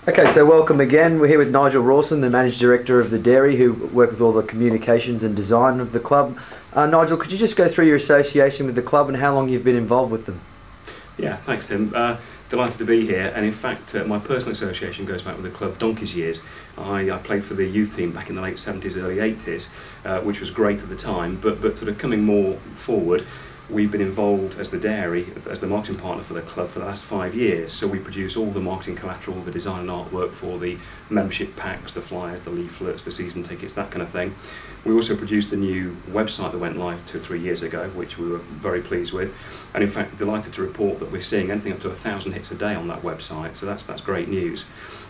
Okay, so welcome again. We're here with Nigel Rawson, the Managing Director of the Dairy, who work with all the communications and design of the club. Nigel, could you just go through your association with the club and how long you've been involved with them? Yeah, thanks Tim. Delighted to be here, and in fact my personal association goes back with the club donkey's years. I played for the youth team back in the late 70s, early 80s, which was great at the time, but sort of coming more forward, we've been involved as the Dairy, as the marketing partner for the club for the last 5 years. So we produce all the marketing collateral, the design and artwork for the membership packs, the flyers, the leaflets, the season tickets, that kind of thing. We also produced the new website that went live 2 or 3 years ago, which we were very pleased with. And in fact, delighted to report that we're seeing anything up to 1,000 hits a day on that website. So that's great news.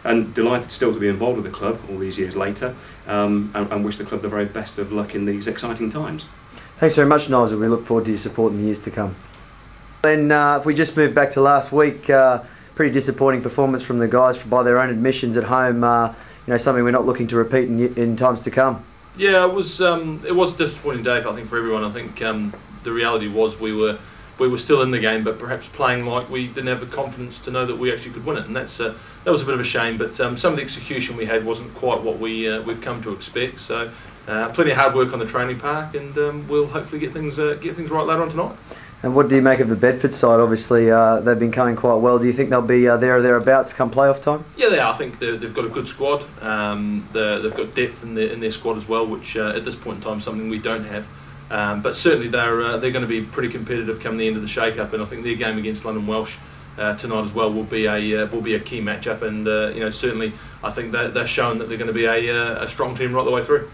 And delighted still to be involved with the club all these years later, and wish the club the very best of luck in these exciting times. Thanks very much, Nigel. We look forward to your support in the years to come. Then if we just move back to last week, pretty disappointing performance from the guys by their own admissions at home. Something we're not looking to repeat in times to come. Yeah, it was a disappointing day, I think, for everyone. I think the reality was we were still in the game, but perhaps playing like we didn't have the confidence to know that we actually could win it, and that was a bit of a shame. But some of the execution we had wasn't quite what we've come to expect. So plenty of hard work on the training park, and we'll hopefully get things right later on tonight. And what do you make of the Bedford side? Obviously, they've been coming quite well. Do you think they'll be there or thereabouts come playoff time? Yeah, they are. I think they've got a good squad. They've got depth in their squad as well, which at this point in time is something we don't have. But certainly they're going to be pretty competitive come the end of the shake-up, and I think their game against London Welsh tonight as well will be a key match-up. And certainly I think they're showing that they're going to be a strong team right the way through.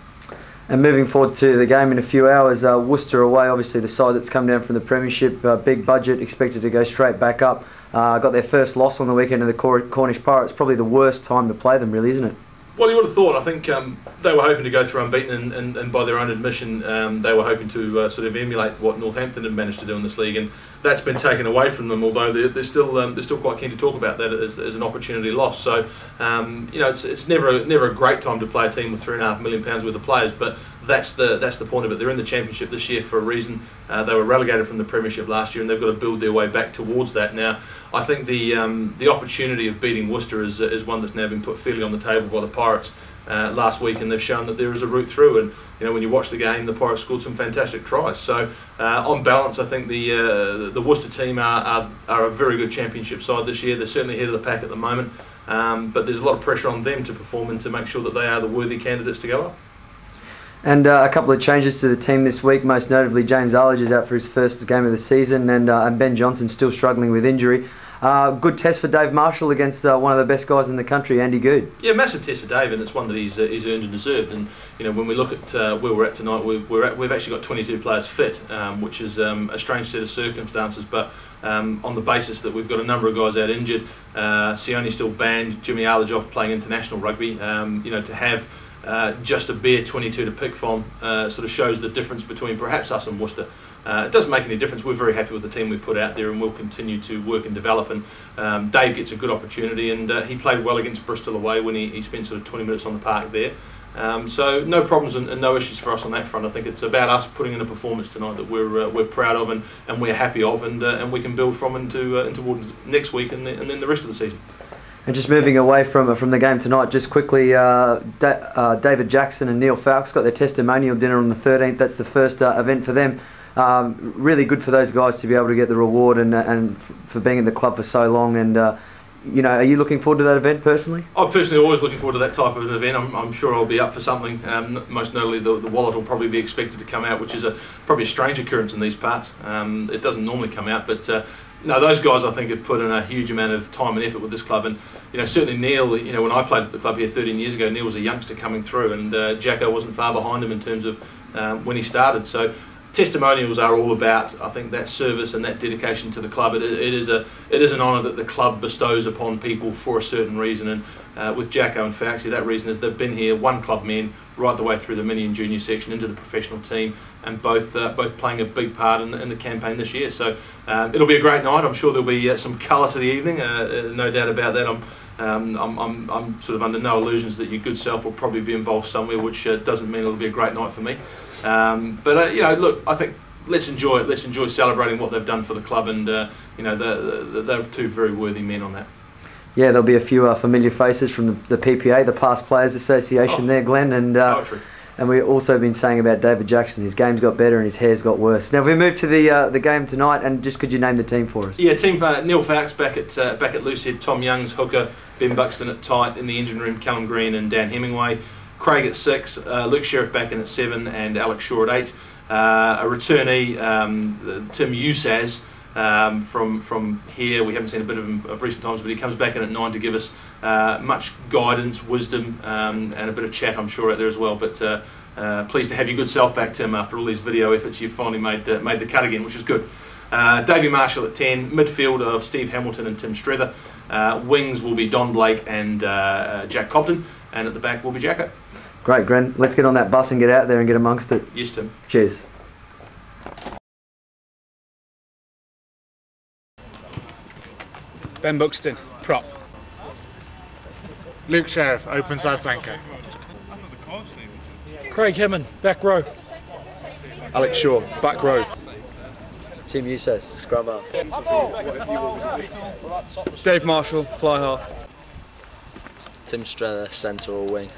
And moving forward to the game in a few hours, Worcester away, obviously the side that's come down from the Premiership, big budget, expected to go straight back up. Got their first loss on the weekend of the Cornish Pirates. Probably the worst time to play them, really, isn't it? Well, you would have thought. I think they were hoping to go through unbeaten, and by their own admission, they were hoping to sort of emulate what Northampton had managed to do in this league, and that's been taken away from them. Although they're still quite keen to talk about that as an opportunity lost. So it's never a great time to play a team with £3.5 million worth of players, but that's the point of it. They're in the Championship this year for a reason. They were relegated from the Premiership last year, and they've got to build their way back towards that. Now, I think the opportunity of beating Worcester is one that's now been put fairly on the table by the Pirates last week, and they've shown that there is a route through. And when you watch the game, the Pirates scored some fantastic tries. So on balance, I think the Worcester team are a very good Championship side this year. They're certainly ahead of the pack at the moment, but there's a lot of pressure on them to perform and to make sure that they are the worthy candidates to go up. And a couple of changes to the team this week, most notably James Arledge is out for his first game of the season, and Ben Johnson still struggling with injury. Good test for Dave Marshall against one of the best guys in the country, Andy Good. Yeah, massive test for Dave, and it's one that he's earned and deserved. And when we look at where we're at tonight, we've actually got 22 players fit, which is a strange set of circumstances. But on the basis that we've got a number of guys out injured, Sione still banned, Jimmy Arledge off playing international rugby. To have just a bare 22 to pick from sort of shows the difference between perhaps us and Worcester. It doesn't make any difference. We're very happy with the team we put out there, and we'll continue to work and develop. And Dave gets a good opportunity, and he played well against Bristol away when he spent sort of 20 minutes on the park there. So no problems and no issues for us on that front. I think it's about us putting in a performance tonight that we're proud of and we're happy of, and we can build from into towards next week and then the rest of the season. And just moving away from the game tonight, just quickly, David Jackson and Neil Falks got their testimonial dinner on the 13th. That's the first event for them. Really good for those guys to be able to get the reward and for being in the club for so long. And are you looking forward to that event personally? I'm personally always looking forward to that type of an event. I'm sure I'll be up for something. Most notably, the wallet will probably be expected to come out, which is probably a strange occurrence in these parts. It doesn't normally come out, but no, those guys I think have put in a huge amount of time and effort with this club, and certainly Neil. When I played at the club here 13 years ago, Neil was a youngster coming through, and Jacko wasn't far behind him in terms of when he started. So testimonials are all about, I think, that service and that dedication to the club. It is an honour that the club bestows upon people for a certain reason, and with Jacko and Fauci, that reason is they've been here one club men right the way through the mini and junior section into the professional team, and both playing a big part in the campaign this year. So it'll be a great night. I'm sure there'll be some colour to the evening, no doubt about that. I'm sort of under no illusions that your good self will probably be involved somewhere, which doesn't mean it'll be a great night for me. Look, I think let's enjoy it. Let's enjoy celebrating what they've done for the club, and they're two very worthy men on that. Yeah, there'll be a few familiar faces from the PPA, the Past Players Association there, Glenn, and we've also been saying about David Jackson. His game's got better and his hair's got worse. Now we move to the game tonight, and just could you name the team for us? Yeah, team Neil Fowkes back at loosehead, Tom Young's hooker, Ben Buxton at tight, in the engine room Callum Green and Dan Hemingway, Craig at 6, Luke Sheriff back in at 7, and Alex Shaw at 8. A returnee, Tim Usaz. From here, we haven't seen a bit of him of recent times, but he comes back in at 9 to give us much guidance, wisdom, and a bit of chat, I'm sure, out there as well. But pleased to have your good self back, Tim, after all these video efforts. You've finally made the cut again, which is good. Davey Marshall at 10, midfield of Steve Hamilton and Tim Strether. Wings will be Don Blake and Jack Cobden, and at the back will be Jacko. Great, Gren. Let's get on that bus and get out there and get amongst it. Yes, Tim. Cheers. Ben Buxton, prop. Luke Sheriff, open side flanker. Craig Hemmon, back row. Alex Shaw, back row. Tim Usaz, scrum half. Dave Marshall, fly half. Tim Strether, centre or wing.